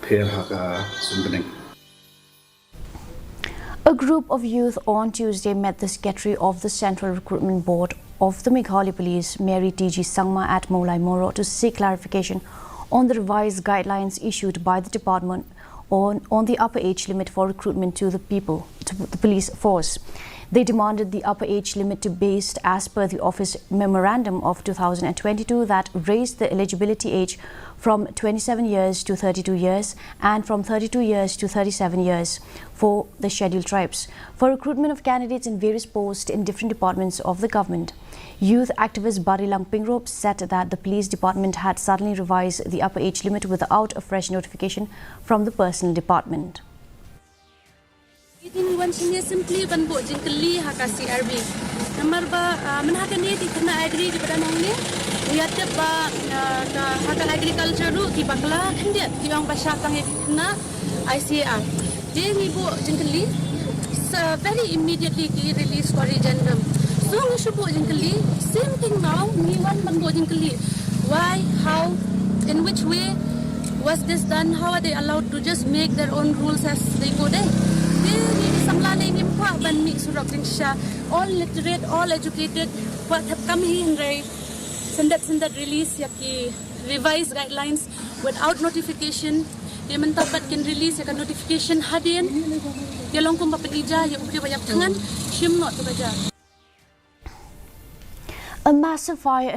khair haka sumbening. A group of youth on Tuesday met the secretary of the Central Recruitment Board of the Meghalaya Police, Mary T.G. Sangma, at Moulai Moro to seek clarification on the revised guidelines issued by the department on the upper age limit for recruitment to the police force. They demanded the upper age limit to be based as per the office memorandum of 2022 that raised the eligibility age from 27 years to 32 years and from 32 years to 37 years for the scheduled tribes for recruitment of candidates in various posts in different departments of the government. Youth activist Barilang Pingrop said that the police department had suddenly revised the upper age limit without a fresh notification from the personnel department. Ini wan sini simply ban bo jingkeli hakasi RB. Nomor ba menhakani di kena agri di pada nang ni. Lihat ba ka haka agriculture ru ki bakla dia ki bang pasha kang kena ICR. Dia ni bo jingkeli very immediately ki release for addendum. So we should bo jingkeli same thing now ni wan ban bo jingkeli. Why, how, in which way was this done? How are they allowed to just make their own rules as they go there? All literate, all educated, what have come here and sendat release yaki revised guidelines without notification. Dia mentapat can release yakan notification hadian. Dia longkum papenija ya ukri banyak tangan, shim not to baja. A massive fire